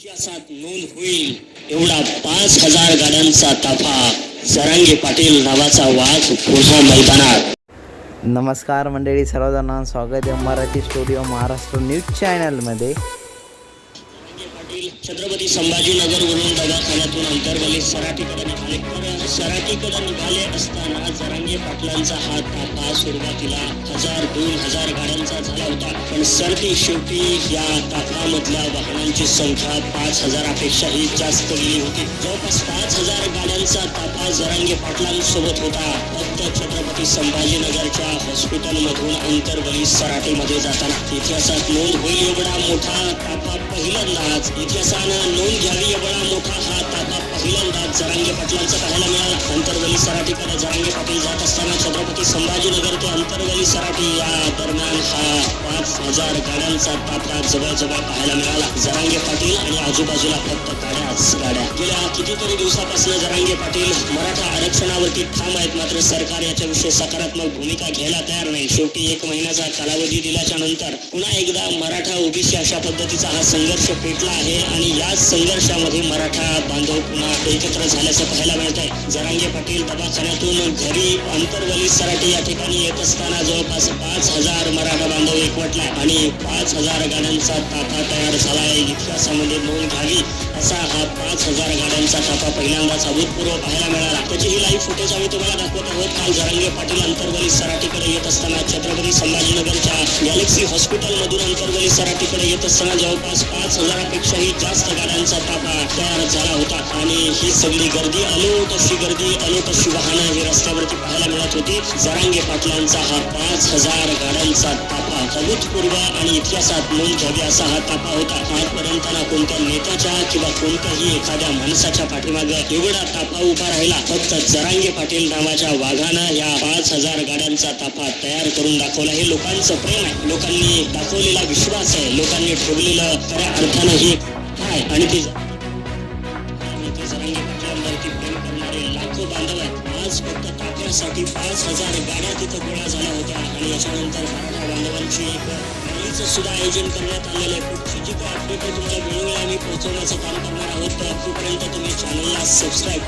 इतिहासात नोंद होईल एवढा 5,000 गाड्यांचा ताफा जरांगे पाटील नावाचा वाघ पुन्हा मैदानात. नमस्कार मंडळी, सर्वजणांना स्वागत आहे मराठी स्टुडिओ महाराष्ट्र न्यूज चॅनलमध्ये. छत्रपती संभाजीनगरवरून दवाखान्यातून अंतरवली सराटीकडे निघाले. सराटीकडे निघाले असताना जरांगे पाटलांचा हा ताफा सुरुवातीला 1,000-2,000 गाड्यांचा झाला होता, पण सरती शेवटी या ताफामधल्या वाहनांची संख्या 5,000पेक्षाही जास्त गेली होती. जवळपास 5,000 गाड्यांचा ताफा जरांगे पाटलांसोबत होता. फक्त छत्रपती संभाजीनगरच्या हॉस्पिटलमधून अंतरवली सराटीमध्ये जाताना. इतिहासात नोंद होईल एवढा मोठा ताफा पहिल्यांदाच, इतिहासानं नोंद घ्यावी एवढा मोठा हा ताफा पहिल्यांदाच जरांगे पाटलांचा पाहायला मिळाला. अंतरवली सराटीकडे जरांगे पाटील जात असताना छत्रपती संभाजीनगर ते अंतरवली सराटी या दरम्यान हा 5,000 गाड्यांचा ताफा जवळजवळ पाहायला मिळाला. जरांगे पाटील आणि आजूबाजूला फक्त गाड्या. गेल्या कितीतरी दिवसापासून जरांगे पाटील मराठा आरक्षणावरती ठाम आहेत, मात्र सरकार याच्याविषयी सकारात्मक भूमिका घ्यायला तयार नाही. शेवटी 1 महिन्याचा कालावधी दिल्याच्या नंतर पुन्हा एकदा मराठा ओबीसी अशा पद्धतीचा हा संघर्ष पेटला आहे आणि याच संघर्षामध्ये मराठा बांधव पुन्हा एकत्र झाल्याचं पाहायला मिळत आहे. जरांगे पाटील दवाखान्यातून घरी अंतरवली सराटी या ठिकाणी येत असताना जवळपास 5,000 मराठा बांधव एकवटला आणि 5,000 गाड्यांचा ताफा तयार झाला आहे. इतिहासामध्ये नोंद घ्यावी असा हा 5,000 गाड्यांचा ताफा पहिल्यांदाच अभूतपूर्व पाहायला मिळाला. त्याची ही लाईव्ह फुटेज आम्ही तुम्हाला दाखवत आहोत. काल जरांगे पाटील अंतरवली सराटीकडे येत असताना छत्रपती संभाजीनगरच्या गॅलेक्सी हॉस्पिटलमधून अंतरवली सराटीकडे येत असताना जवळपास 5,000पेक्षाही जास्त गाड्यांचा ताफा तयार झाला होता आणि ही सगळी गर्दी अलोट अशी वाहनं ही रस्त्यावरती पाहायला मिळत होती. जरांगे पाटलांचा हा 5,000 गाड्यांचा ताफा अभूतपूर्व आणि इतिहासात नोंद घ्यावी असा हा ताफा होता. आजपर्यंत ना कोणत्या नेत्याच्या किंवा कोणत्याही एखाद्या माणसाच्या पाठीमागे एवढा ताफा उभा राहिला. फक्त जरांगे पाटील नावाच्या वाघानं या 5,000 गाड्यांचा ताफा तयार करून दाखवला. हे लोकांचं प्रेम आहे, लोकांनी दाखवलेला विश्वास आहे, लोकांनी ठेवलेलं खऱ्या अर्थानं हे काय आणि ते जरांगे पाटलांवरती प्रेम करणारे लाखो बांधव आहेत. आज फक्त ताफ्यासाठी 5,000 गाड्या तिथं गोळा झाल्या होत्या आणि याच्यानंतर मराठा बांधवांची एक रॅलीचं सुद्धा आयोजन करण्यात आलेलं आहे. पुढची जी काही अपडेट आहे तुम्हाला वेळोवेळी आम्ही पोहोचवण्याचं काम करणार आहोत. तोपर्यंत तुम्ही चॅनलला सबस्क्राईब